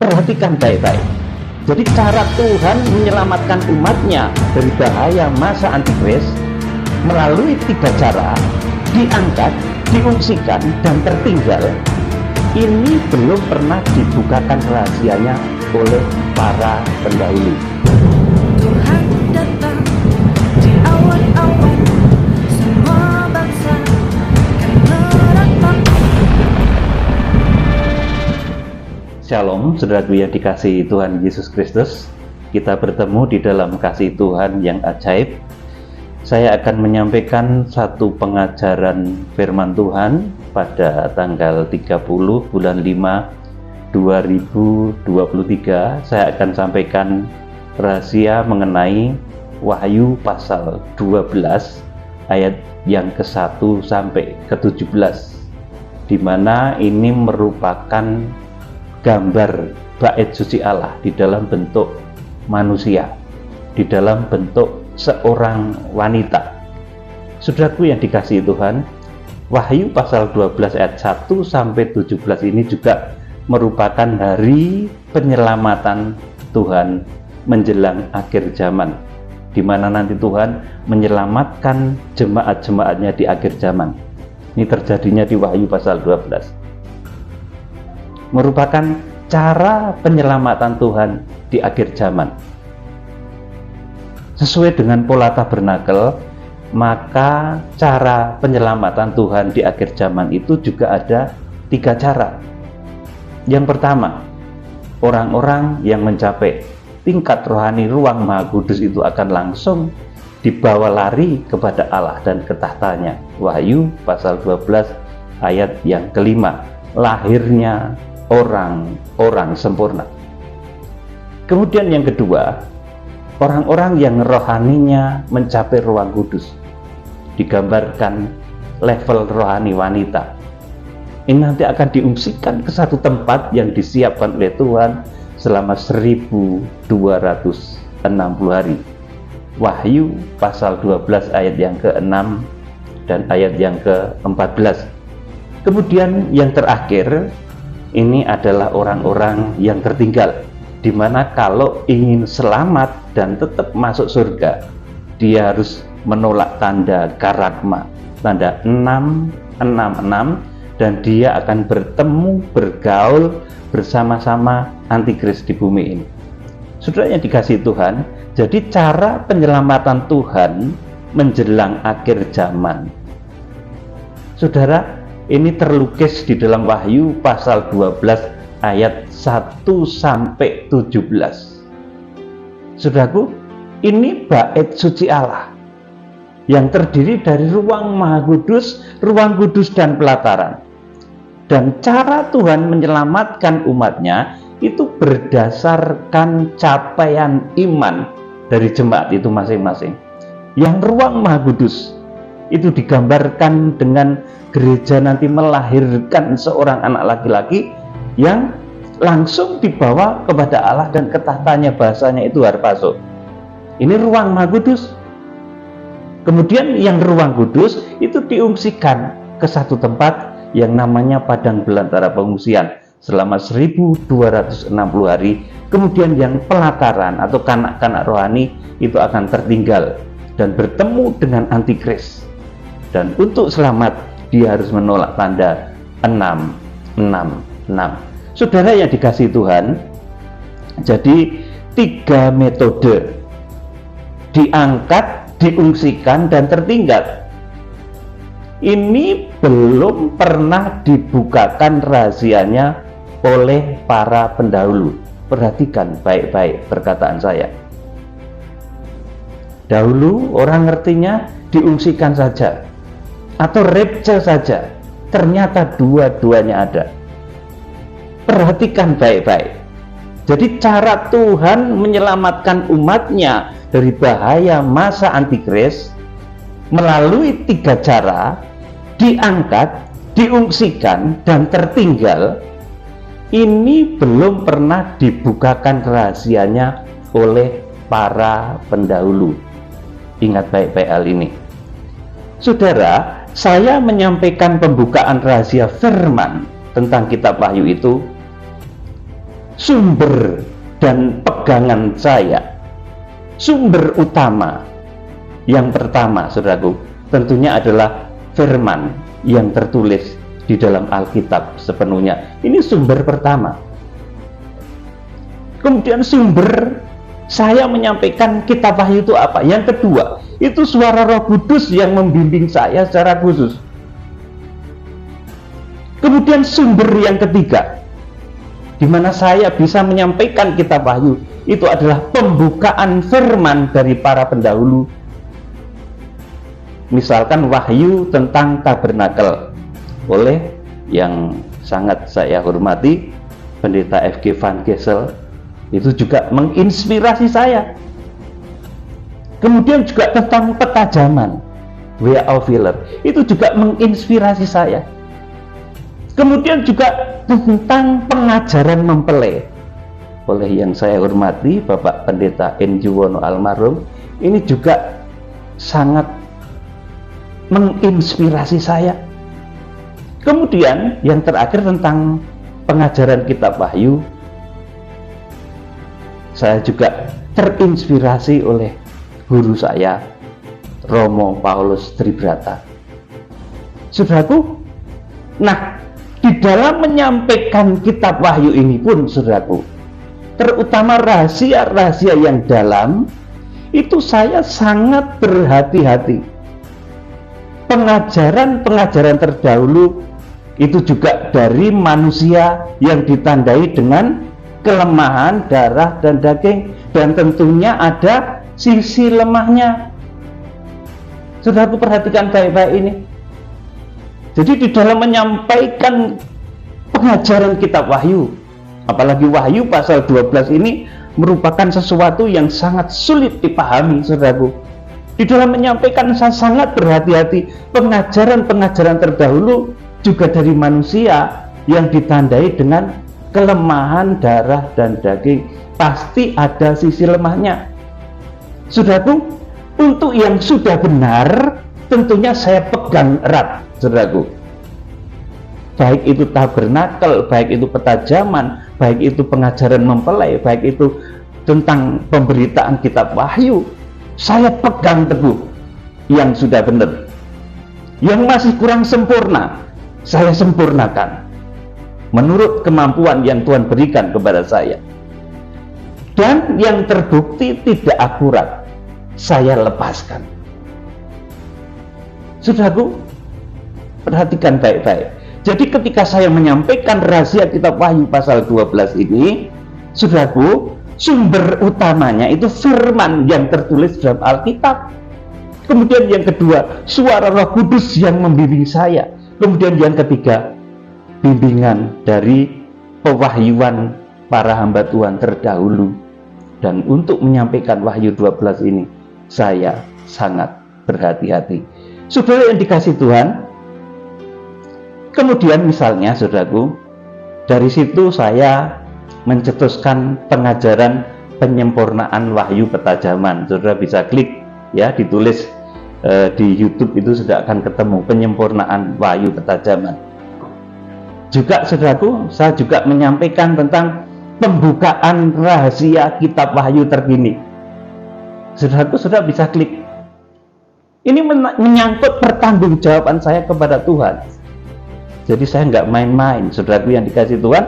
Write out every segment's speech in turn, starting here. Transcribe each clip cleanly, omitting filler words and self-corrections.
Perhatikan baik-baik. Jadi cara Tuhan menyelamatkan umatnya dari bahaya masa antikris melalui 3 cara: diangkat, diungsikan, dan tertinggal. Ini belum pernah dibukakan rahasianya oleh para pendahulu. Tuhan datang di awan-awan, semua bangsa akan meratap. Shalom, saudaraku yang dikasihi Tuhan Yesus Kristus. Kita bertemu di dalam kasih Tuhan yang ajaib. Saya akan menyampaikan satu pengajaran firman Tuhan pada tanggal 30 bulan 5 2023. Saya akan sampaikan rahasia mengenai Wahyu pasal 12 ayat yang ke-1 sampai ke-17, di mana ini merupakan gambar bait suci Allah di dalam bentuk manusia, di dalam bentuk seorang wanita. Saudaraku yang dikasihi Tuhan, Wahyu pasal 12 ayat 1 sampai 17 ini juga merupakan hari penyelamatan Tuhan menjelang akhir zaman, di mana nanti Tuhan menyelamatkan jemaat-jemaatnya di akhir zaman. Ini terjadinya di Wahyu pasal 12. Merupakan cara penyelamatan Tuhan di akhir zaman. Sesuai dengan pola tabernakel, maka cara penyelamatan Tuhan di akhir zaman itu juga ada 3 cara. Yang pertama, orang-orang yang mencapai tingkat rohani ruang Maha Kudus itu akan langsung dibawa lari kepada Allah dan ke tahtanya. Wahyu pasal 12 ayat yang kelima, lahirnya orang-orang sempurna. Kemudian yang kedua, orang-orang yang rohaninya mencapai ruang kudus, digambarkan level rohani wanita. Ini nanti akan diungsikan ke satu tempat yang disiapkan oleh Tuhan selama 1260 hari. Wahyu pasal 12 ayat yang ke-6 dan ayat yang ke-14. Kemudian yang terakhir, ini adalah orang-orang yang tertinggal, di mana kalau ingin selamat dan tetap masuk surga, dia harus menolak tanda karagma, tanda 666, dan dia akan bertemu, bergaul bersama-sama antikris di bumi ini. Saudara yang dikasihi Tuhan, jadi cara penyelamatan Tuhan menjelang akhir zaman, saudara, ini terlukis di dalam Wahyu pasal 12 ayat 1 sampai 17. Saudaraku, ini bait suci Allah yang terdiri dari ruang Maha Kudus, ruang kudus dan pelataran. Dan cara Tuhan menyelamatkan umatnya itu berdasarkan capaian iman dari jemaat itu masing-masing. Yang ruang Maha Kudus itu digambarkan dengan gereja nanti melahirkan seorang anak laki-laki yang langsung dibawa kepada Allah dan ke tahtanya, bahasanya itu harpazo. Ini ruang Maha Kudus. Kemudian yang ruang kudus itu diungsikan ke satu tempat yang namanya padang belantara pengungsian selama 1260 hari. Kemudian yang pelataran atau kanak-kanak rohani itu akan tertinggal dan bertemu dengan antikris. Dan untuk selamat dia harus menolak tanda 666. Saudara yang dikasihi Tuhan, jadi 3 metode: diangkat, diungsikan, dan tertinggal. Ini belum pernah dibukakan rahasianya oleh para pendahulu. Perhatikan baik-baik perkataan saya. Dahulu orang ngertinya diungsikan saja atau rapture saja. Ternyata dua-duanya ada. Perhatikan baik-baik. Jadi cara Tuhan menyelamatkan umatnya dari bahaya masa antikris melalui 3 cara: diangkat, diungsikan, dan tertinggal. Ini belum pernah dibukakan rahasianya oleh para pendahulu. Ingat baik-baik hal ini. Saudara, saya menyampaikan pembukaan rahasia firman tentang kitab Wahyu itu sumber dan pegangan saya, sumber utama yang pertama, saudaraku, tentunya adalah firman yang tertulis di dalam Alkitab sepenuhnya. Ini sumber pertama. Kemudian sumber saya menyampaikan kitab Wahyu itu apa? Yang kedua, itu suara Roh Kudus yang membimbing saya secara khusus. Kemudian sumber yang ketiga, di mana saya bisa menyampaikan kitab Wahyu, itu adalah pembukaan firman dari para pendahulu. Misalkan Wahyu tentang tabernakel oleh yang sangat saya hormati Pendeta F.G. Van Gessel, itu juga menginspirasi saya. Kemudian juga tentang petajaman W.A. Aufiller, itu juga menginspirasi saya. Kemudian juga tentang pengajaran mempelai oleh yang saya hormati Bapak Pendeta N. Juwono almarhum, ini juga sangat menginspirasi saya. Kemudian yang terakhir tentang pengajaran kitab Wahyu, saya juga terinspirasi oleh guru saya, Romo Paulus Tribrata. Saudaraku, nah, di dalam menyampaikan kitab Wahyu ini pun, saudaraku, terutama rahasia-rahasia yang dalam, itu saya sangat berhati-hati. Pengajaran-pengajaran terdahulu itu juga dari manusia yang ditandai dengan kelemahan darah dan daging, dan tentunya ada sisi lemahnya. Saudaraku, perhatikan baik-baik ini. Jadi di dalam menyampaikan pengajaran kitab Wahyu, apalagi Wahyu pasal 12 ini merupakan sesuatu yang sangat sulit dipahami, saudaraku. Di dalam menyampaikan saya sangat berhati-hati. Pengajaran-pengajaran terdahulu juga dari manusia yang ditandai dengan kelemahan darah dan daging, pasti ada sisi lemahnya. Saudaraku, untuk yang sudah benar tentunya saya pegang erat, saudaraku. Baik itu tabernakel, baik itu petajaman, baik itu pengajaran mempelai, baik itu tentang pemberitaan kitab Wahyu, saya pegang teguh yang sudah benar. Yang masih kurang sempurna, saya sempurnakan menurut kemampuan yang Tuhan berikan kepada saya. Dan yang terbukti tidak akurat, saya lepaskan. Saudaraku, perhatikan baik-baik. Jadi ketika saya menyampaikan rahasia kitab Wahyu pasal 12 ini, saudaraku, sumber utamanya itu firman yang tertulis dalam Alkitab. Kemudian yang kedua, suara Roh Kudus yang membimbing saya. Kemudian yang ketiga, bimbingan dari pewahyuan para hamba Tuhan terdahulu. Dan untuk menyampaikan Wahyu 12 ini, saya sangat berhati-hati. Saudara yang dikasih Tuhan, kemudian misalnya, saudaraku, dari situ saya mencetuskan pengajaran penyempurnaan Wahyu Petajaman. Saudara bisa klik, ya, ditulis di YouTube itu sudah akan ketemu penyempurnaan Wahyu Petajaman. Juga, saudaraku, saya juga menyampaikan tentang pembukaan rahasia kitab Wahyu terkini. Saudaraku, saudara bisa klik. Ini menyangkut pertanggungjawaban saya kepada Tuhan. Jadi saya nggak main-main, saudaraku yang dikasih Tuhan.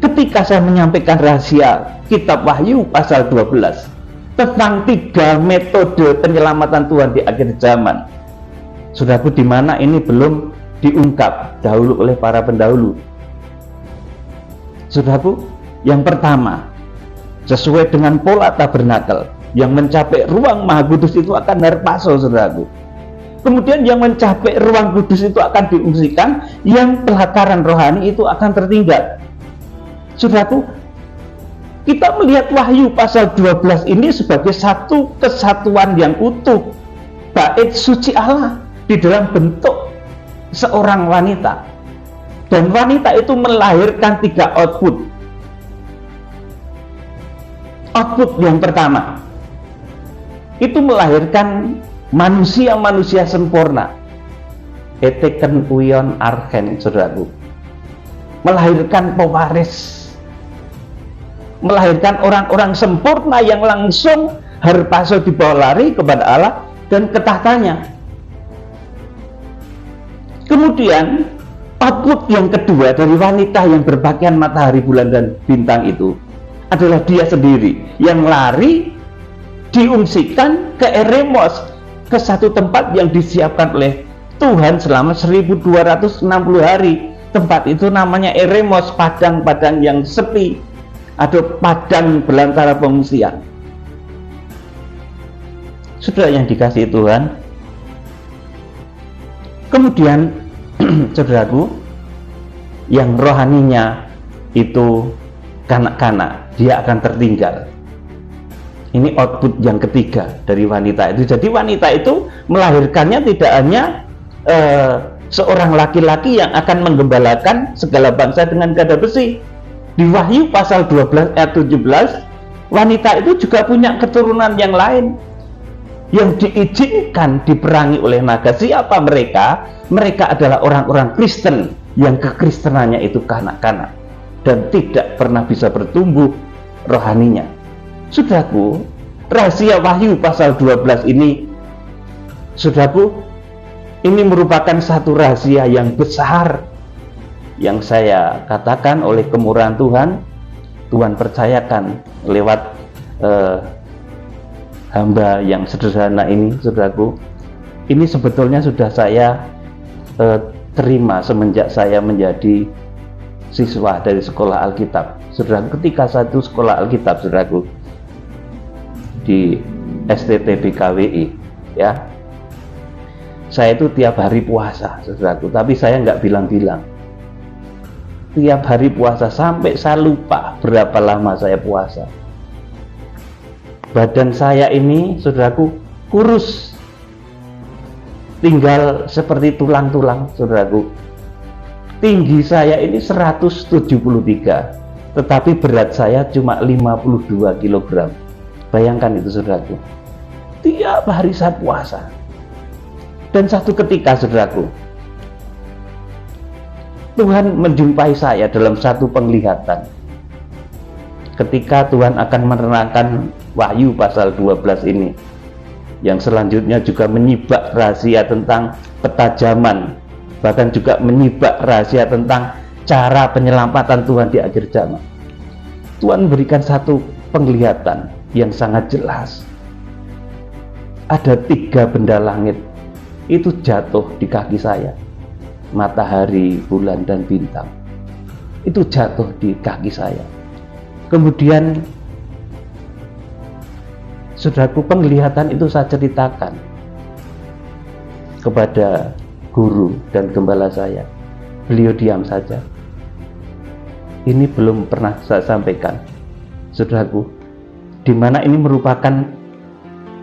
Ketika saya menyampaikan rahasia kitab Wahyu pasal 12 tentang 3 metode penyelamatan Tuhan di akhir zaman, saudaraku, di mana ini belum diungkap dahulu oleh para pendahulu. Saudaraku, yang pertama, sesuai dengan pola tabernakel, yang mencapai ruang Maha Kudus itu akan harpaso, saudaraku. Kemudian yang mencapai ruang kudus itu akan diungsikan, yang pelataran rohani itu akan tertinggal. Saudaraku, kita melihat Wahyu pasal 12 ini sebagai satu kesatuan yang utuh, bait suci Allah di dalam bentuk seorang wanita. Dan wanita itu melahirkan 3 output. Output yang pertama, itu melahirkan manusia-manusia sempurna. Eteken uion archen, saudaraku. Melahirkan pewaris melahirkan orang-orang sempurna yang langsung harpaso dibawa lari kepada Allah dan ke tahtanya. Kemudian output yang kedua dari wanita yang berpakaian matahari, bulan, dan bintang itu adalah dia sendiri yang lari diungsikan ke Eremos, ke satu tempat yang disiapkan oleh Tuhan selama 1260 hari. Tempat itu namanya Eremos, padang-padang yang sepi atau padang belantara pengungsian. Saudara yang dikasihi Tuhan, kemudian saudaraku, yang rohaninya itu kanak-kanak, dia akan tertinggal. Ini output yang ketiga dari wanita itu. Jadi wanita itu melahirkannya tidak hanya seorang laki-laki yang akan menggembalakan segala bangsa dengan gada besi. Di Wahyu pasal 12 ayat 17, wanita itu juga punya keturunan yang lain yang diizinkan diperangi oleh naga. Siapa mereka? Mereka adalah orang-orang Kristen yang kekristenannya itu kanak-kanak dan tidak pernah bisa bertumbuh rohaninya. Saudaraku, rahasia Wahyu pasal 12 ini, saudaraku, ini merupakan satu rahasia yang besar yang saya katakan oleh kemurahan Tuhan, Tuhan percayakan lewat hamba yang sederhana ini, saudaraku. Ini sebetulnya sudah saya terima semenjak saya menjadi siswa dari sekolah Alkitab. Saudaraku, ketika satu sekolah Alkitab, saudaraku, di STT BKWI, ya, saya itu tiap hari puasa, saudaraku, tapi saya nggak bilang-bilang. Tiap hari puasa sampai saya lupa berapa lama saya puasa. Badan saya ini, saudaraku, kurus, tinggal seperti tulang-tulang, saudaraku. Tinggi saya ini 173, tetapi berat saya cuma 52 kg. Bayangkan itu, saudaraku. Tiap hari saya puasa. Dan satu ketika, saudaraku, Tuhan menjumpai saya dalam satu penglihatan. Ketika Tuhan akan menerangkan Wahyu pasal 12 ini, yang selanjutnya juga menyibak rahasia tentang petajaman, bahkan juga menyibak rahasia tentang cara penyelamatan Tuhan di akhir zaman. Tuhan memberikan satu penglihatan yang sangat jelas. Ada 3 benda langit itu jatuh di kaki saya. Matahari, bulan, dan bintang itu jatuh di kaki saya. Kemudian, saudaraku, penglihatan itu saya ceritakan kepada guru dan gembala saya. Beliau diam saja. Ini belum pernah saya sampaikan, saudaraku, di mana ini merupakan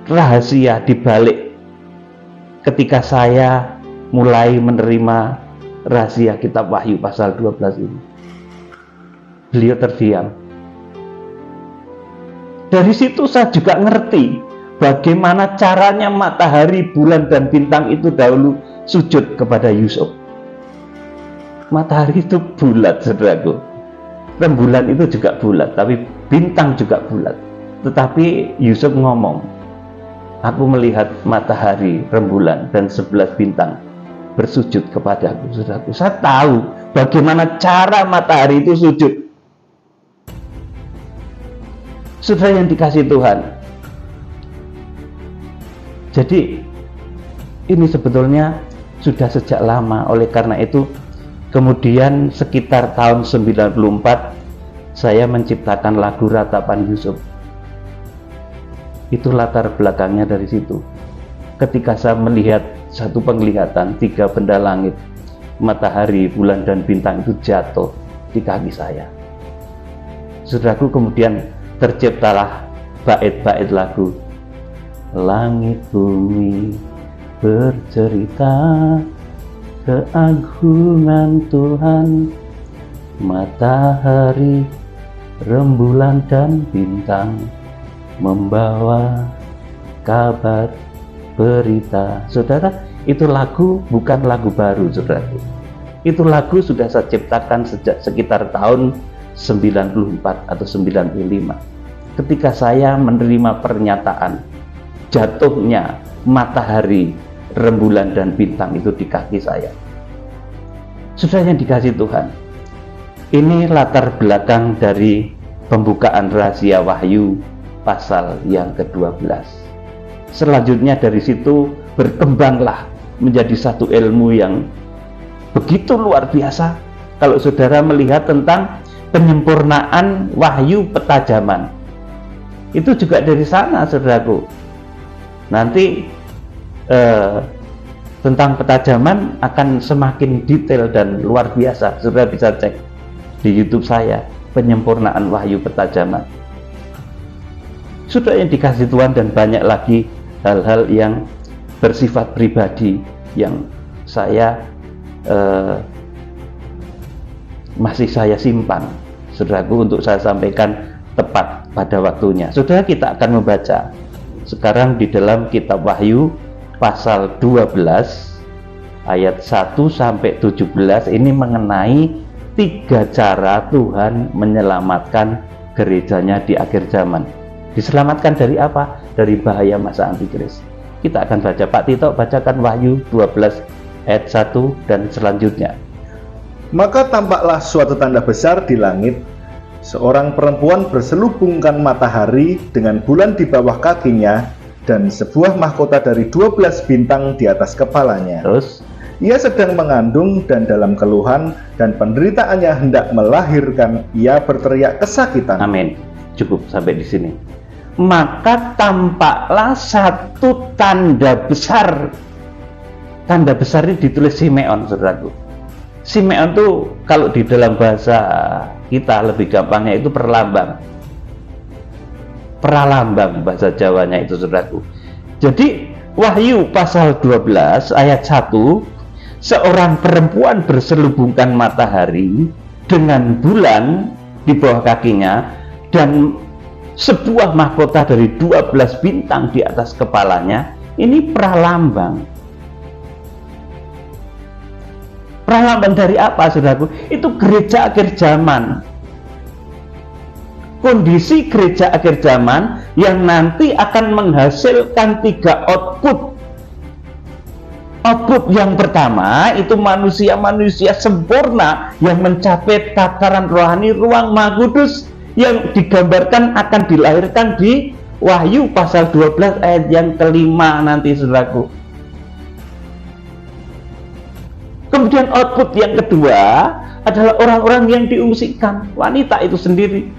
rahasia di balik ketika saya mulai menerima rahasia kitab Wahyu pasal 12 ini. Beliau terdiam. Dari situ saya juga ngerti bagaimana caranya matahari, bulan, dan bintang itu dahulu sujud kepada Yusuf. Matahari itu bulat, saudaraku. Rembulan itu juga bulat, tapi bintang juga bulat. Tetapi Yusuf ngomong, aku melihat matahari, rembulan, dan 11 bintang bersujud kepadaku, saudaraku. Saya tahu bagaimana cara matahari itu sujud. Saudara yang dikasihi Tuhan, jadi ini sebetulnya sudah sejak lama. Oleh karena itu, kemudian sekitar tahun 94 saya menciptakan lagu Ratapan Yusuf. Itu latar belakangnya dari situ. Ketika saya melihat satu penglihatan 3 benda langit, matahari, bulan, dan bintang itu jatuh di kaki saya. Saudaraku, kemudian terciptalah bait-bait lagu. Langit bumi bercerita keagungan Tuhan, matahari, rembulan, dan bintang membawa kabar berita. Saudara, itu lagu bukan lagu baru, saudaraku. Itu lagu sudah saya ciptakan sejak sekitar tahun 94 atau 95. Ketika saya menerima pernyataan jatuhnya matahari, rembulan dan bintang itu di kaki saya. Saudara yang dikasih Tuhan, ini latar belakang dari pembukaan rahasia Wahyu pasal yang ke-12. Selanjutnya dari situ berkembanglah menjadi satu ilmu yang begitu luar biasa. Kalau saudara melihat tentang penyempurnaan wahyu peta zaman, itu juga dari sana, saudaraku. Nanti tentang peta zaman akan semakin detail dan luar biasa. Saudara bisa cek di YouTube saya, penyempurnaan wahyu peta zaman. Sudah yang dikasih Tuhan, dan banyak lagi hal-hal yang bersifat pribadi yang saya masih saya simpan, saudaraku, untuk saya sampaikan tepat pada waktunya. Saudara, kita akan membaca sekarang di dalam kitab Wahyu pasal 12 ayat 1 sampai 17. Ini mengenai 3 cara Tuhan menyelamatkan gerejanya di akhir zaman. Diselamatkan dari apa? Dari bahaya masa antikris. Kita akan baca. Pak Tito, bacakan Wahyu 12 ayat 1 dan selanjutnya. Maka tampaklah suatu tanda besar di langit, seorang perempuan berselubungkan matahari dengan bulan di bawah kakinya, dan sebuah mahkota dari 12 bintang di atas kepalanya. Terus, ia sedang mengandung, dan dalam keluhan dan penderitaannya hendak melahirkan, ia berteriak kesakitan. amin. Cukup sampai di sini. Maka tampaklah satu tanda besar. Tanda besar ini ditulis Simeon, saudaraku. Simeon itu kalau di dalam bahasa kita lebih gampangnya itu perlambang. Pralambang bahasa Jawanya itu, saudaraku. Jadi Wahyu pasal 12 ayat 1, seorang perempuan berselubungkan matahari dengan bulan di bawah kakinya dan sebuah mahkota dari 12 bintang di atas kepalanya. Ini pralambang. Pralambang dari apa, saudaraku? Itu gereja akhir zaman. Kondisi gereja akhir zaman yang nanti akan menghasilkan 3 output. Output yang pertama itu manusia-manusia sempurna yang mencapai tataran rohani ruang Maha Kudus, yang digambarkan akan dilahirkan di Wahyu pasal 12 ayat yang kelima nanti, saudaraku. Kemudian output yang kedua adalah orang-orang yang diungsikan, wanita itu sendiri.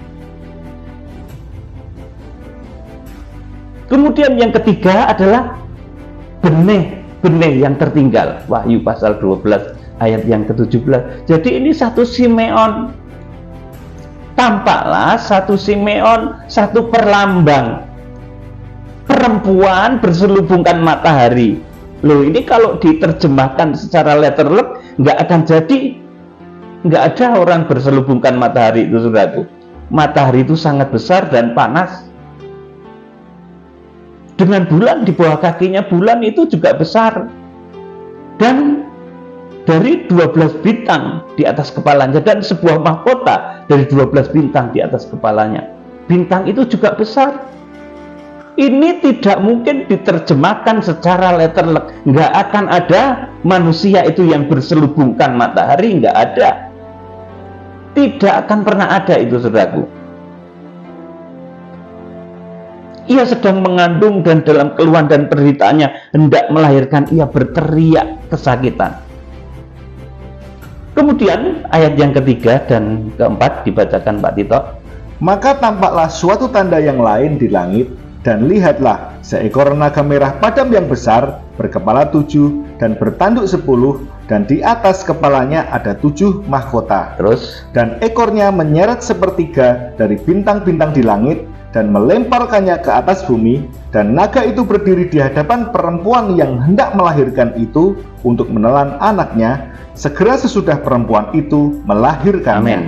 Kemudian yang ketiga adalah benih yang tertinggal, Wahyu pasal 12 ayat yang ke-17. Jadi ini satu Simeon. Tampaklah satu Simeon, satu perlambang. Perempuan berselubungkan matahari. Loh, ini kalau diterjemahkan secara letterlek nggak akan jadi. Nggak ada orang berselubungkan matahari itu, saudaraku. Matahari itu sangat besar dan panas. Dengan bulan di bawah kakinya, bulan itu juga besar. Dan dari 12 bintang di atas kepalanya, dan sebuah mahkota dari 12 bintang di atas kepalanya. Bintang itu juga besar. Ini tidak mungkin diterjemahkan secara letterlek. Nggak akan ada manusia itu yang berselubungkan matahari, nggak ada. Tidak akan pernah ada itu, saudaraku. Ia sedang mengandung, dan dalam keluhan dan penderitaannya hendak melahirkan, ia berteriak kesakitan. Kemudian ayat yang ketiga dan keempat dibacakan Pak Tito. Maka tampaklah suatu tanda yang lain di langit, dan lihatlah seekor naga merah padam yang besar, berkepala 7 dan bertanduk 10, dan di atas kepalanya ada 7 mahkota. Terus, Dan ekornya menyeret sepertiga dari bintang-bintang di langit dan melemparkannya ke atas bumi, dan naga itu berdiri di hadapan perempuan yang hendak melahirkan itu untuk menelan anaknya, segera sesudah perempuan itu melahirkannya. amin.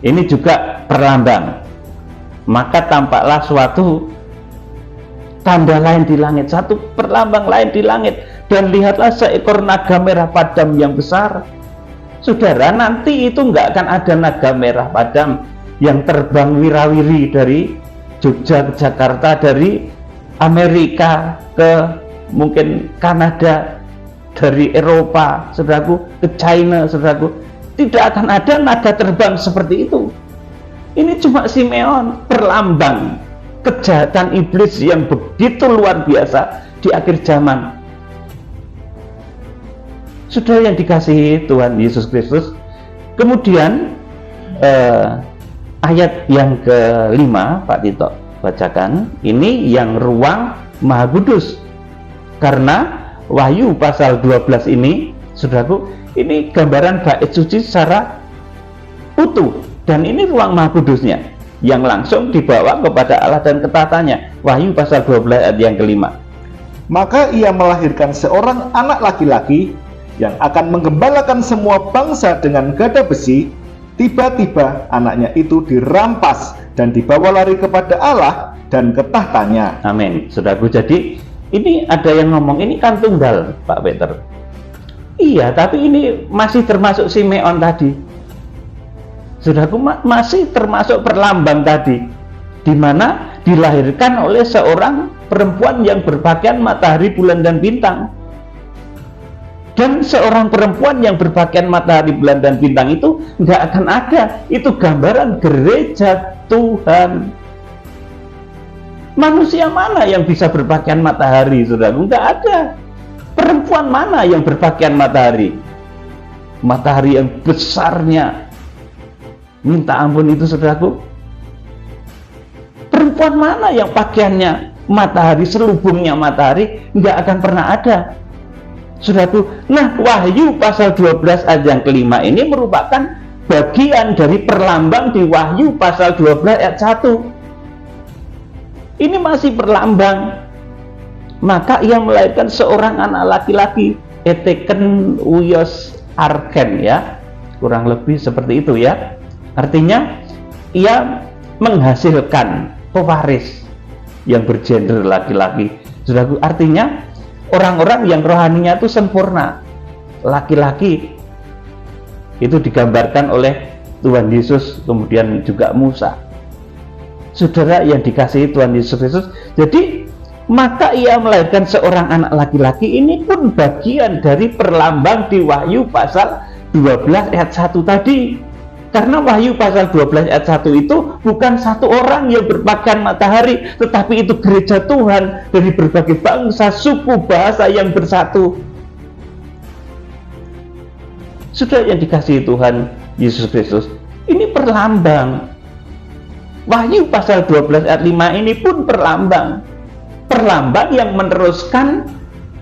Ini juga perlambang. Maka tampaklah suatu tanda lain di langit, satu perlambang lain di langit, dan lihatlah seekor naga merah padam yang besar. Saudara, nanti itu nggak akan ada naga merah padam. yang terbang wirawiri dari Jogja ke Jakarta, dari Amerika ke mungkin Kanada, dari Eropa, saudaraku, ke China, saudaraku. Tidak akan ada naga terbang seperti itu. Ini cuma Simeon, perlambang kejahatan iblis yang begitu luar biasa di akhir zaman. Sudah yang dikasihi Tuhan Yesus Kristus. Kemudian ayat yang kelima, Pak Tito bacakan. Ini yang ruang Maha Kudus. Karena Wahyu pasal 12 ini, saudaraku, ini gambaran bait suci secara utuh. Dan ini ruang Maha Kudusnya yang langsung dibawa kepada Allah dan ketatannya. Wahyu pasal 12 ayat yang kelima. Maka ia melahirkan seorang anak laki-laki yang akan menggembalakan semua bangsa dengan gada besi. Tiba-tiba anaknya itu dirampas dan dibawa lari kepada Allah dan ke tahtanya. Amin. Saudaraku, jadi ini ada yang ngomong ini kan tunggal, Pak Peter. Iya, tapi ini masih termasuk Simeon tadi. Saudaraku, masih termasuk perlambang tadi, di mana dilahirkan oleh seorang perempuan yang berpakaian matahari, bulan, dan bintang. Dan seorang perempuan yang berpakaian matahari, bulan, dan bintang itu nggak akan ada. Itu gambaran gereja Tuhan. Manusia mana yang bisa berpakaian matahari, saudaraku? Nggak ada. Perempuan mana yang berpakaian matahari? Matahari yang besarnya minta ampun itu, saudaraku. Perempuan mana yang pakaiannya matahari, selubungnya matahari? Nggak akan pernah ada, saudaraku. Nah, Wahyu pasal 12 ayat yang kelima ini merupakan bagian dari perlambang di Wahyu pasal 12 ayat 1. Ini masih perlambang. Maka ia melahirkan seorang anak laki-laki, eteken uios arken, ya, kurang lebih seperti itu, ya. Artinya ia menghasilkan pewaris yang bergender laki-laki. Saudaraku, artinya orang-orang yang rohaninya itu sempurna, laki-laki. Itu digambarkan oleh Tuhan Yesus, kemudian juga Musa. Saudara yang dikasihi Tuhan Yesus Kristus, jadi maka ia melahirkan seorang anak laki-laki. Ini pun bagian dari perlambang di Wahyu pasal 12 ayat 1 tadi. Karena Wahyu pasal 12 ayat 1 itu bukan satu orang yang berpakaian matahari, tetapi itu gereja Tuhan dari berbagai bangsa, suku, bahasa yang bersatu. Sudah yang dikasihi Tuhan Yesus Kristus, ini perlambang. Wahyu pasal 12 ayat 5 ini pun perlambang. Perlambang yang meneruskan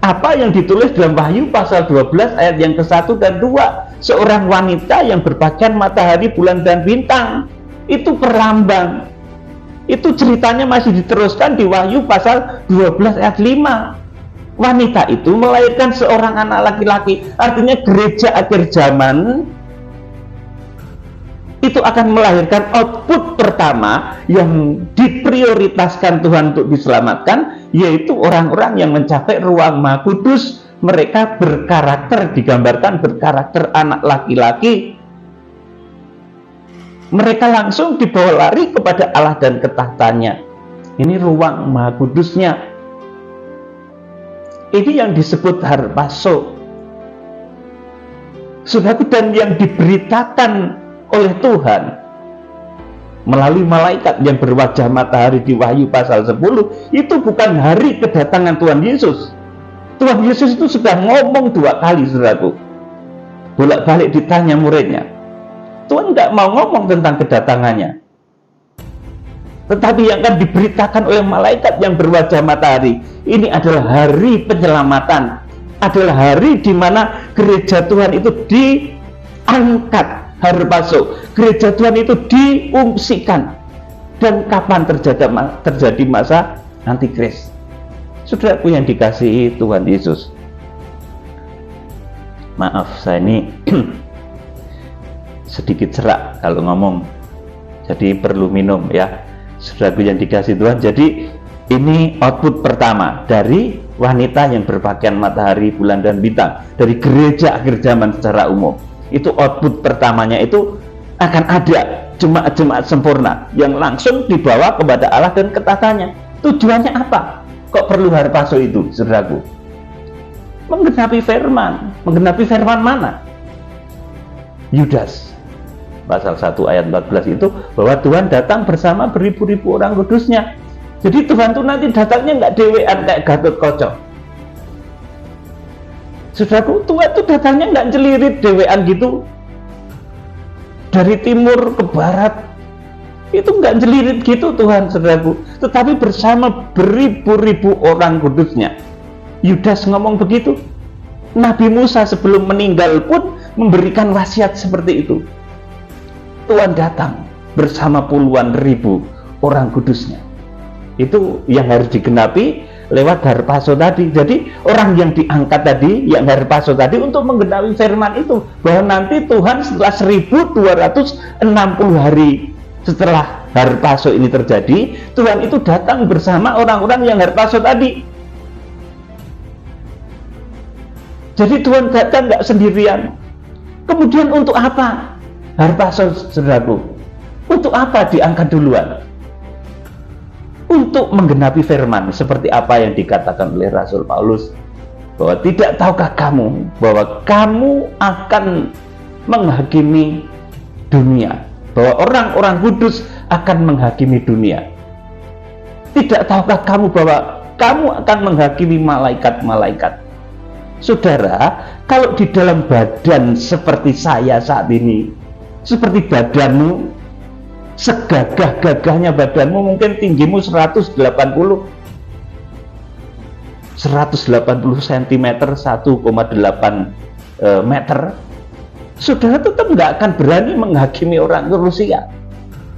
apa yang ditulis dalam Wahyu pasal 12 ayat yang ke-1 dan 2. Seorang wanita yang berpakaian matahari, bulan, dan bintang. Itu perlambang. Itu ceritanya masih diteruskan di Wahyu pasal 12 ayat 5. Wanita itu melahirkan seorang anak laki-laki. Artinya gereja akhir zaman itu akan melahirkan output pertama yang diprioritaskan Tuhan untuk diselamatkan, yaitu orang-orang yang mencapai ruang Maha Kudus. Mereka berkarakter, digambarkan berkarakter anak laki-laki. Mereka langsung dibawa lari kepada Allah dan ke tahtanya. Ini ruang Maha Kudusnya. Ini yang disebut harpazo. Saudaraku, dan yang diberitakan oleh Tuhan melalui malaikat yang berwajah matahari di Wahyu pasal 10 itu bukan hari kedatangan Tuhan Yesus. Tuhan Yesus itu sudah ngomong 2 kali, saudaraku. Bolak-balik ditanya muridnya. Tuhan nggak mau ngomong tentang kedatangannya. Tetapi yang akan diberitakan oleh malaikat yang berwajah matahari, ini adalah hari penyelamatan. Adalah hari di mana gereja Tuhan itu diangkat. Harpazo, gereja Tuhan itu diungsikan. Dan kapan terjadi masa antikris? Saudaraku yang dikasihi Tuhan Yesus, maaf saya ini sedikit serak kalau ngomong, jadi perlu minum, ya. Saudaraku yang dikasihi Tuhan, jadi ini output pertama dari wanita yang berpakaian matahari, bulan, dan bintang, dari gereja akhir zaman secara umum. Itu output pertamanya itu akan ada jemaat-jemaat sempurna yang langsung dibawa kepada Allah dan ketatannya. Tujuannya apa? Kok perlu harpazo itu, saudaraku? Menggenapi firman. Menggenapi firman mana? Yudas pasal 1 ayat 14 itu, bahwa Tuhan datang bersama beribu-ribu orang kudusnya. Jadi Tuhan itu nanti datangnya nggak dewean kayak Gatot Kaca. Saudaraku, Tuhan itu datangnya nggak celirit dewean gitu dari timur ke barat. Itu nggak jelirit gitu Tuhan, saudaraku, tetapi bersama beribu-ribu orang kudusnya. Yudas ngomong begitu. Nabi Musa sebelum meninggal pun memberikan wasiat seperti itu. Tuhan datang bersama puluhan ribu orang kudusnya. Itu yang harus digenapi lewat harpazo tadi. Jadi orang yang diangkat tadi, yang harpazo tadi, untuk menggenapi firman itu, bahwa nanti Tuhan setelah 1260 hari setelah harpazo ini terjadi, Tuhan itu datang bersama orang-orang yang harpazo tadi. Jadi Tuhan datang nggak sendirian. Kemudian untuk apa harpazo, saudaraku? Untuk apa diangkat duluan? Untuk menggenapi firman, seperti apa yang dikatakan oleh Rasul Paulus, bahwa tidak tahukah kamu bahwa kamu akan menghakimi dunia, bahwa orang-orang kudus akan menghakimi dunia. Tidak tahukah kamu bahwa kamu akan menghakimi malaikat-malaikat? Saudara, kalau di dalam badan seperti saya saat ini, seperti badanmu, segagah-gagahnya badanmu, mungkin tinggimu 180 cm, 1,8 meter, saudara tetap nggak akan berani menghakimi orang Rusia,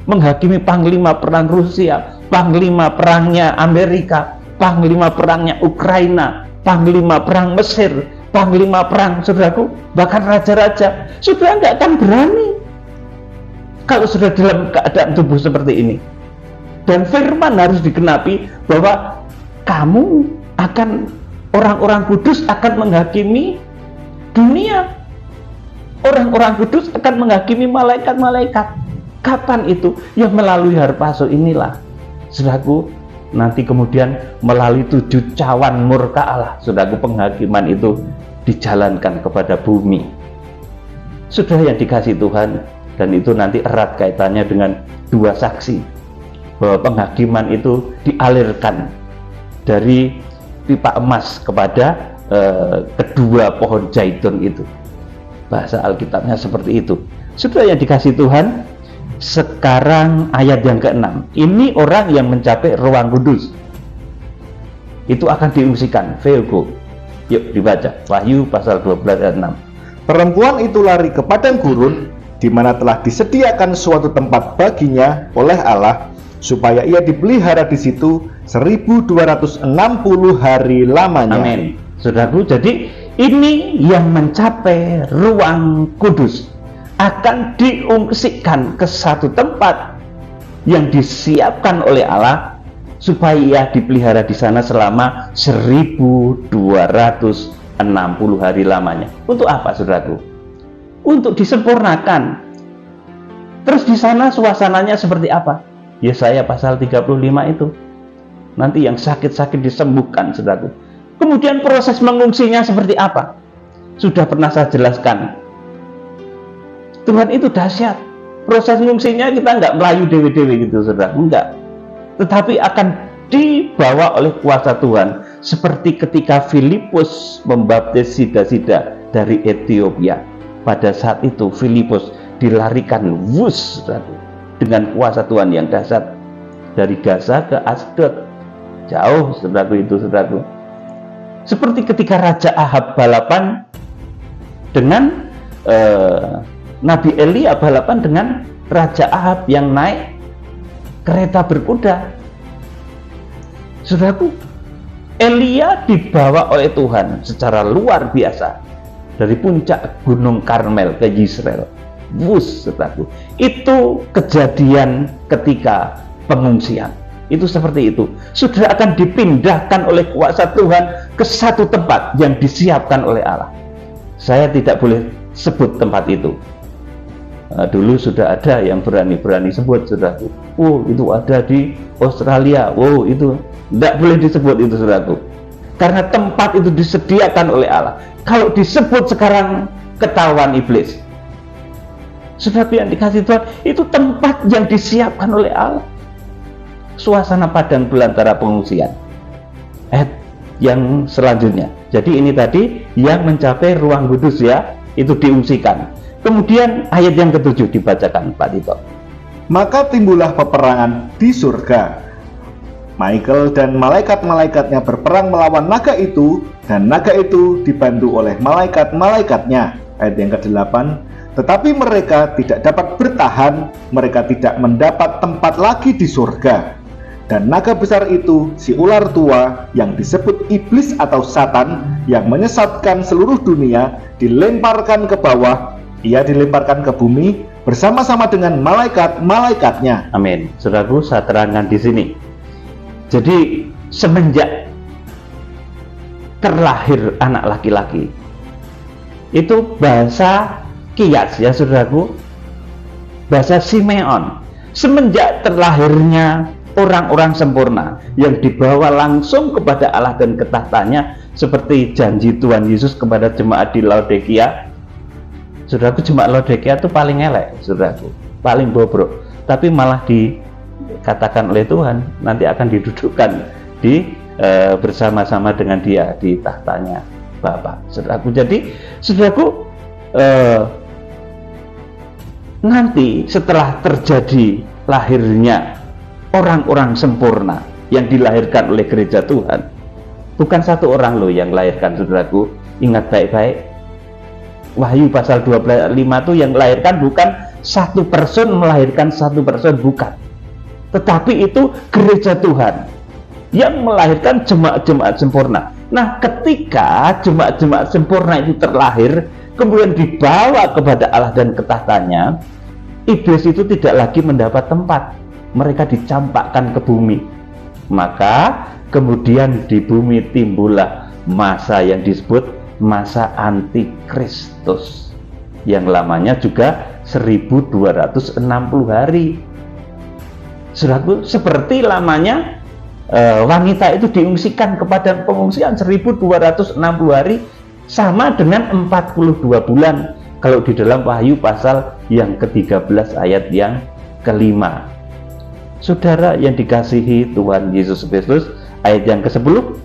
menghakimi panglima perang Rusia, panglima perangnya Amerika, panglima perangnya Ukraina, panglima perang Mesir, panglima perang, saudaraku, bahkan raja-raja. Saudara nggak akan berani kalau sudah dalam keadaan tubuh seperti ini. Dan firman harus digenapi bahwa kamu akan, orang-orang kudus akan menghakimi dunia. Orang-orang kudus akan menghakimi malaikat-malaikat. Kapan itu? Yang melalui harpazo inilah, saudaraku, nanti kemudian melalui 7 cawan murka Allah, saudaraku, penghakiman itu dijalankan kepada bumi. Saudara yang dikasih Tuhan, dan itu nanti erat kaitannya dengan 2 saksi, bahwa penghakiman itu dialirkan dari pipa emas kepada kedua pohon zaitun itu. Bahasa Alkitabnya seperti itu. Saudara yang dikasih Tuhan, sekarang ayat yang ke-6, ini orang yang mencapai ruang kudus, itu akan diungsikan, Vego. Yuk dibaca, Wahyu pasal 12 ayat 6. Perempuan itu lari ke padang gurun, di mana telah disediakan suatu tempat baginya oleh Allah, supaya ia dipelihara di situ 1260 hari lamanya. Amin. Saudaraku, jadi ini yang mencapai ruang kudus akan diungsikan ke satu tempat yang disiapkan oleh Allah, supaya ia dipelihara di sana selama 1260 hari lamanya. Untuk apa, saudaraku? Untuk disempurnakan. Terus di sana suasananya seperti apa? Yesaya pasal 35 itu. Nanti yang sakit-sakit disembuhkan, saudaraku. Kemudian proses mengungsinya seperti apa? Sudah pernah saya jelaskan. Tuhan itu dahsyat. Proses mengungsinya kita nggak melayu dewe-dewe gitu, saudara. Enggak. Tetapi akan dibawa oleh kuasa Tuhan. Seperti ketika Filipus membaptis sida-sida dari Ethiopia. Pada saat itu Filipus dilarikan dengan kuasa Tuhan yang dahsyat dari Gaza ke Asdod. Jauh, saudaraku, itu, saudaraku. Seperti ketika Raja Ahab balapan dengan Nabi Elia balapan dengan Raja Ahab yang naik kereta berkuda. Saudaraku, Elia dibawa oleh Tuhan secara luar biasa dari puncak Gunung Karmel ke Yisrael. Saudaraku, itu kejadian ketika pengungsian. Itu seperti itu. Saudara akan dipindahkan oleh kuasa Tuhan ke satu tempat yang disiapkan oleh Allah. Saya tidak boleh sebut tempat itu. Dulu sudah ada yang berani-berani sebut, saudaraku. Oh, itu ada di Australia. Oh, itu tidak boleh disebut itu, saudaraku. Karena tempat itu disediakan oleh Allah. Kalau disebut sekarang ketahuan iblis. Saudaraku yang dikasih Tuhan, itu tempat yang disiapkan oleh Allah. Suasana padang belantara pengungsian. Ayat yang selanjutnya. Jadi ini tadi yang mencapai ruang kudus ya, itu diungsikan. Kemudian ayat yang ke-7 dibacakan Pak Tito. Maka timbullah peperangan di surga. Michael dan malaikat-malaikatnya berperang melawan naga itu, dan naga itu dibantu oleh malaikat-malaikatnya. Ayat yang ke-8. Tetapi mereka tidak dapat bertahan, mereka tidak mendapat tempat lagi di surga. Dan naga besar itu, si ular tua yang disebut iblis atau Satan, yang menyesatkan seluruh dunia, dilemparkan ke bawah. Ia dilemparkan ke bumi bersama-sama dengan malaikat-malaikatnya. Amin. Saudaraku, saya terangkan di sini. Jadi semenjak terlahir anak laki-laki, itu bahasa Kias ya saudaraku, bahasa Simeon. Semenjak terlahirnya orang-orang sempurna yang dibawa langsung kepada Allah dan ketahtanya, seperti janji Tuhan Yesus kepada jemaat di Laodikia. Saudaraku, jemaat Laodikia itu paling elek, saudaraku, paling bobrok, tapi malah dikatakan oleh Tuhan nanti akan didudukkan di bersama-sama dengan Dia di tahtanya Bapa. Saudaraku, jadi saudaraku, nanti setelah terjadi lahirnya orang-orang sempurna yang dilahirkan oleh gereja Tuhan, bukan satu orang loh yang lahirkan, saudaraku, ingat baik-baik. Wahyu pasal 12:5 itu yang melahirkan bukan satu person melahirkan satu person, bukan. Tetapi itu gereja Tuhan yang melahirkan jemaat-jemaat sempurna. Nah, ketika jemaat-jemaat sempurna itu terlahir, kemudian dibawa kepada Allah dan ketahtanya, iblis itu tidak lagi mendapat tempat. Mereka dicampakkan ke bumi. Maka kemudian di bumi timbullah masa yang disebut masa antikristus, yang lamanya juga 1260 hari. Saudaraku, seperti lamanya wanita itu diungsikan kepada pengungsian 1260 hari, sama dengan 42 bulan kalau di dalam Wahyu pasal yang ke-13 ayat yang ke-5. Saudara yang dikasihi Tuhan Yesus Kristus, ayat yang ke-10.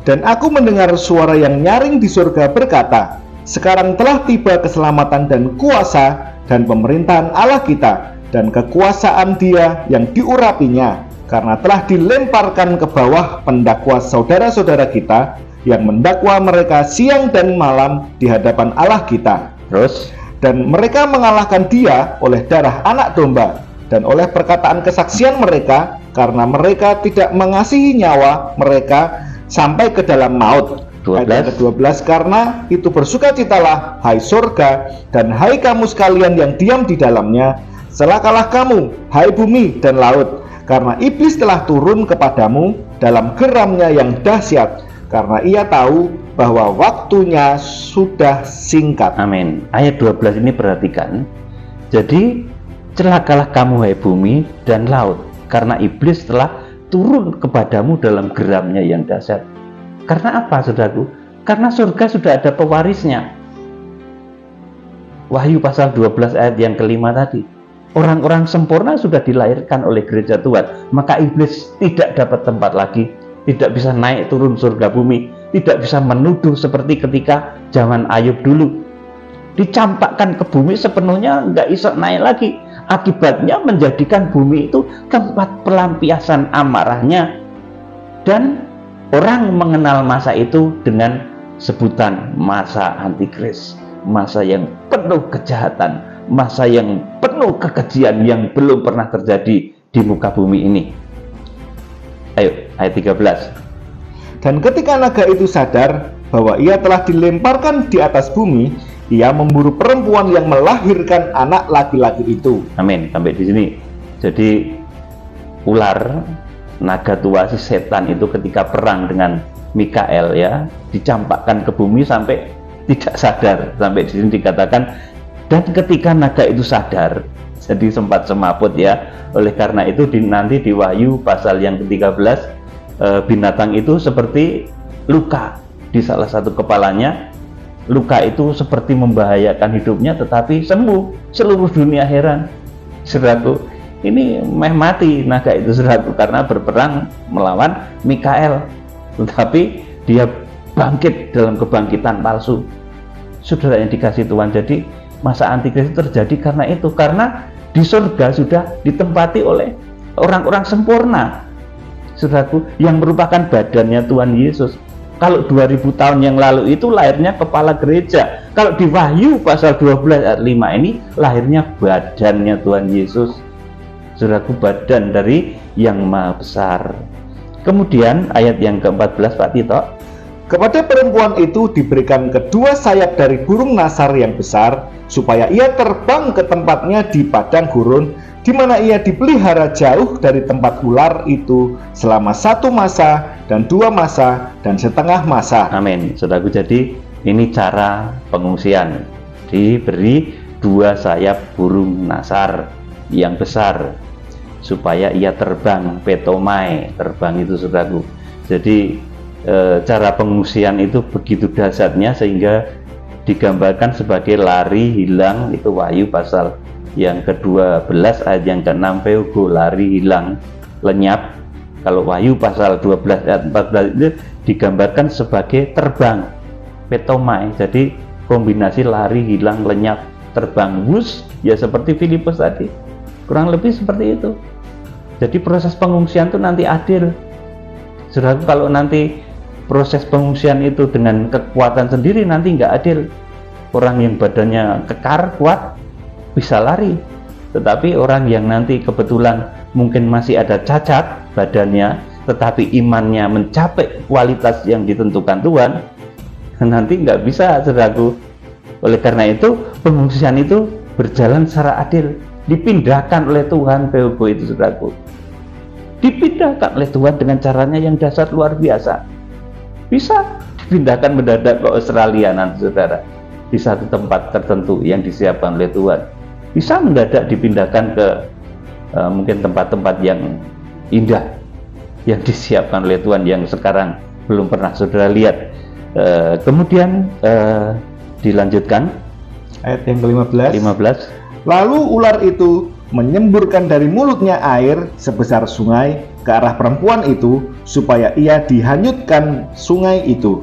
Dan aku mendengar suara yang nyaring di surga berkata, sekarang telah tiba keselamatan dan kuasa dan pemerintahan Allah kita dan kekuasaan Dia yang diurapinya, karena telah dilemparkan ke bawah pendakwa saudara-saudara kita yang mendakwa mereka siang dan malam di hadapan Allah kita. Terus, dan mereka mengalahkan Dia oleh darah anak domba dan oleh perkataan kesaksian mereka, karena mereka tidak mengasihi nyawa mereka sampai ke dalam maut. 12. Ayat ke-12, karena itu bersukacitalah hai surga dan hai kamu sekalian yang diam di dalamnya, celakalah kamu hai bumi dan laut, karena iblis telah turun kepadamu dalam geramnya yang dahsyat, karena ia tahu bahwa waktunya sudah singkat. Amin. Ayat 12 ini perhatikan. Jadi celakalah kamu hai bumi dan laut, karena iblis telah turun kepadamu dalam geramnya yang dahsyat. Karena apa, saudaraku? Karena surga sudah ada pewarisnya. Wahyu pasal 12 ayat yang ke-5 tadi. Orang-orang sempurna sudah dilahirkan oleh gereja Tuhan, maka iblis tidak dapat tempat lagi, tidak bisa naik turun surga bumi, tidak bisa menuduh seperti ketika zaman Ayub dulu. Dicampakkan ke bumi sepenuhnya, nggak bisa naik lagi. Akibatnya menjadikan bumi itu tempat pelampiasan amarahnya, dan orang mengenal masa itu dengan sebutan masa antikris, masa yang penuh kejahatan, masa yang penuh kekejian yang belum pernah terjadi di muka bumi ini. Ayo, ayat 13. Dan ketika naga itu sadar bahwa ia telah dilemparkan di atas bumi, ia memburu perempuan yang melahirkan anak laki-laki itu. Amin. Sampai di sini. Jadi ular, naga tua, si setan itu ketika perang dengan Mikael ya, dicampakkan ke bumi sampai tidak sadar. Sampai di sini dikatakan Dan ketika naga itu sadar, jadi sempat semaput ya. Oleh karena itu nanti di Wahyu pasal yang ke-13, binatang itu seperti luka di salah satu kepalanya. Luka itu seperti membahayakan hidupnya, tetapi sembuh. Seluruh dunia heran. Saudaraku, ini meh mati naga itu, saudaraku, karena berperang melawan Mikael, tetapi dia bangkit dalam kebangkitan palsu. Saudara yang dikasih Tuhan, jadi masa antikris terjadi karena itu, karena di surga sudah ditempati oleh orang-orang sempurna, saudaraku, yang merupakan badannya Tuhan Yesus. Kalau 2000 tahun yang lalu itu lahirnya kepala gereja. Kalau di Wahyu pasal 12 ayat 5 ini lahirnya badannya Tuhan Yesus. Saudaraku, badan dari yang maha besar. Kemudian ayat yang ke-14 Pak Tito. Kepada perempuan itu diberikan kedua sayap dari burung nasar yang besar, supaya ia terbang ke tempatnya di padang gurun, di mana ia dipelihara jauh dari tempat ular itu selama 1 masa dan 2 masa dan setengah masa. Amin. Saudaraku, jadi ini cara pengungsian. Diberi 2 sayap burung nasar yang besar, supaya ia terbang, petomai, terbang itu, saudaraku. Jadi cara pengungsian itu begitu dahsyatnya sehingga digambarkan sebagai lari hilang. Itu Wahyu pasal yang ke-12 ayat yang ke-6, peugo, lari hilang, lenyap. Kalau Wahyu pasal 12 ayat 14 itu digambarkan sebagai terbang, petomai. Jadi kombinasi lari hilang, lenyap, terbang, wus, ya seperti Filipus tadi, kurang lebih seperti itu. Jadi proses pengungsian itu nanti adil. Saudara, kalau nanti proses pengungsian itu dengan kekuatan sendiri nanti nggak adil. Orang yang badannya kekar, kuat, bisa lari. Tetapi orang yang nanti kebetulan mungkin masih ada cacat badannya, tetapi imannya mencapai kualitas yang ditentukan Tuhan, nanti nggak bisa, saudaraku. Oleh karena itu, pengungsian itu berjalan secara adil. Dipindahkan oleh Tuhan, peugo itu, saudaraku. Dipindahkan oleh Tuhan dengan caranya yang dahsyat luar biasa. Bisa dipindahkan mendadak ke Australia nanti, saudara, di satu tempat tertentu yang disiapkan oleh Tuhan. Bisa mendadak dipindahkan ke mungkin tempat-tempat yang indah yang disiapkan oleh Tuhan, yang sekarang belum pernah saudara lihat. Kemudian dilanjutkan ayat yang ke-15. 15. Lalu ular itu menyemburkan dari mulutnya air sebesar sungai ke arah perempuan itu, supaya ia dihanyutkan sungai itu.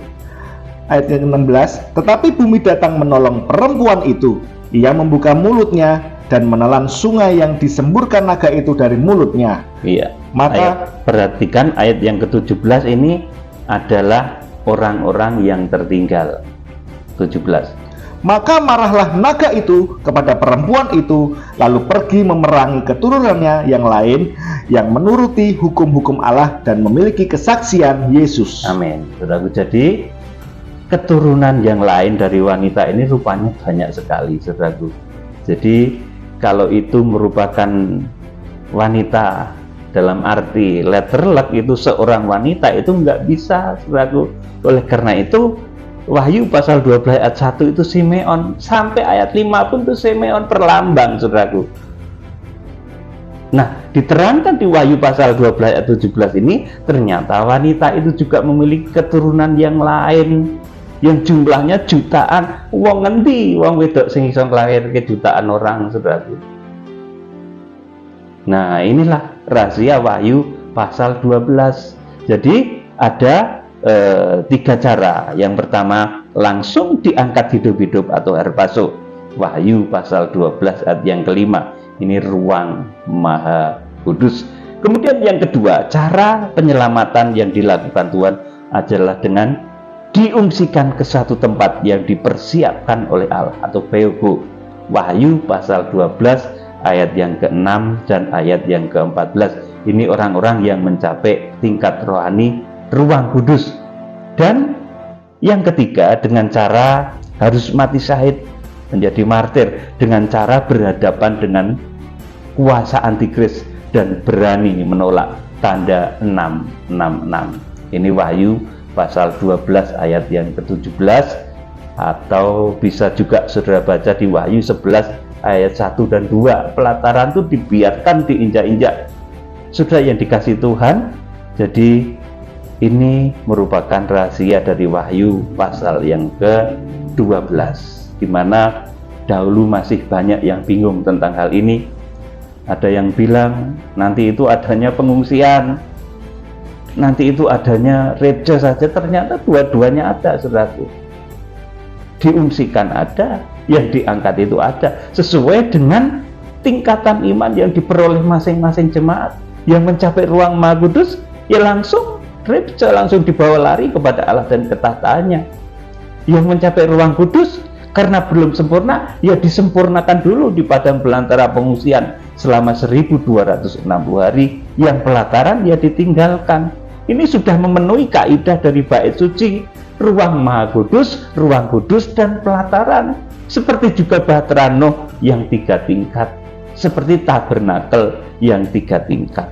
Ayat yang ke-16. Tetapi bumi datang menolong perempuan itu. Ia membuka mulutnya dan menelan sungai yang disemburkan naga itu dari mulutnya. Iya. Maka perhatikan ayat yang ke-17 ini adalah orang-orang yang tertinggal. 17. Maka marahlah naga itu kepada perempuan itu, lalu pergi memerangi keturunannya yang lain, yang menuruti hukum-hukum Allah dan memiliki kesaksian Yesus. Amin. Saudaraku, jadi keturunan yang lain dari wanita ini rupanya banyak sekali, saudaraku. Jadi kalau itu merupakan wanita dalam arti letter luck, itu seorang wanita, itu nggak bisa, saudaraku. Oleh karena itu Wahyu pasal 12 ayat 1 itu Simeon, sampai ayat 5 pun itu Simeon perlambang, saudaraku. Nah, diterangkan di Wahyu pasal 12 ayat 17 ini, ternyata wanita itu juga memiliki keturunan yang lain, yang jumlahnya jutaan. Wong ngendi wong wedok sing iso nglairke jutaan orang, saudaraku. Nah, inilah rahasia Wahyu pasal 12. Jadi ada 3 cara. Yang pertama, langsung diangkat hidup-hidup atau herpaso. Wahyu pasal 12 ayat yang ke-5. Ini ruang maha kudus. Kemudian yang kedua, cara penyelamatan yang dilakukan Tuhan adalah dengan diungsikan ke satu tempat yang dipersiapkan oleh Allah atau peugo. Wahyu pasal 12 ayat yang ke-6 dan ayat yang ke-14. Ini orang-orang yang mencapai tingkat rohani ruang kudus. Dan yang ketiga, dengan cara harus mati syahid, menjadi martir, dengan cara berhadapan dengan kuasa antikris dan berani menolak tanda 666. Ini Wahyu pasal 12 ayat yang ke-17 Atau bisa juga saudara baca di Wahyu 11 ayat 1 dan 2. Pelataran itu dibiarkan diinjak-injak. Saudara yang dikasih Tuhan, jadi ini merupakan rahasia dari Wahyu pasal yang ke-12, di mana dahulu masih banyak yang bingung tentang hal ini. Ada yang bilang nanti itu adanya pengungsian, nanti itu adanya reja saja. Ternyata dua-duanya ada, saudaraku. Diungsikan ada, yang diangkat itu ada, sesuai dengan tingkatan iman yang diperoleh masing-masing jemaat. Yang mencapai ruang Maha Kudus, ya langsung reja, langsung dibawa lari kepada Allah dan ketataannya. Yang mencapai ruang kudus, karena belum sempurna, ya disempurnakan dulu di padang belantara pengungsian selama 1260 hari. Yang pelataran ya ditinggalkan. Ini sudah memenuhi kaidah dari bait suci, ruang Maha Kudus, ruang kudus, dan pelataran. Seperti juga bahtera Nuh yang 3 tingkat, seperti tabernakel yang 3 tingkat.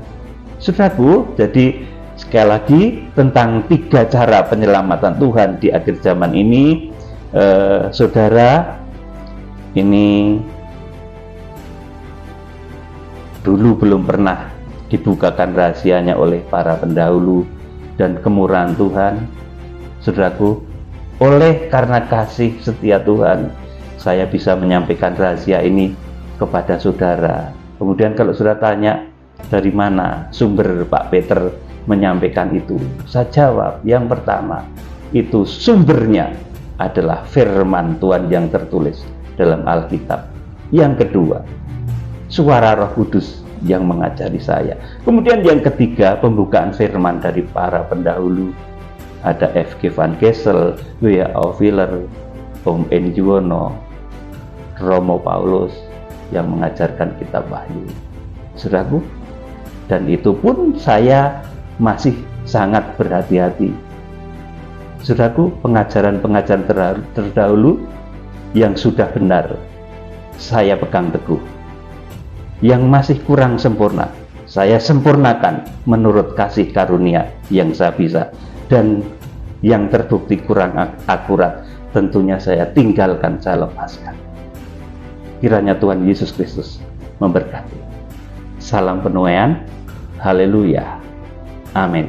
Saudaraku, jadi sekali lagi tentang 3 cara penyelamatan Tuhan di akhir zaman ini, saudara, ini dulu belum pernah dibukakan rahasianya oleh para pendahulu, dan kemurahan Tuhan, saudaraku, oleh karena kasih setia Tuhan, saya bisa menyampaikan rahasia ini kepada saudara. Kemudian kalau saudara tanya dari mana sumber Pak Peter menyampaikan itu, saya jawab, yang pertama itu sumbernya adalah firman Tuhan yang tertulis dalam Alkitab. Yang kedua, suara Roh Kudus yang mengajari saya. Kemudian yang ketiga, pembukaan firman dari para pendahulu. Ada F.G. Van Gessel, W.A. Aufwiller, Om N. Juwono, Romo Paulus yang mengajarkan kitab Wahyu. Saudaraku, dan itu pun saya masih sangat berhati-hati. Saudaraku, pengajaran-pengajaran terdahulu yang sudah benar saya pegang teguh. Yang masih kurang sempurna, saya sempurnakan menurut kasih karunia yang saya bisa. Dan yang terbukti kurang akurat, tentunya saya tinggalkan, saya lepaskan. Kiranya Tuhan Yesus Kristus memberkati. Salam penuaian. Haleluya. Amin.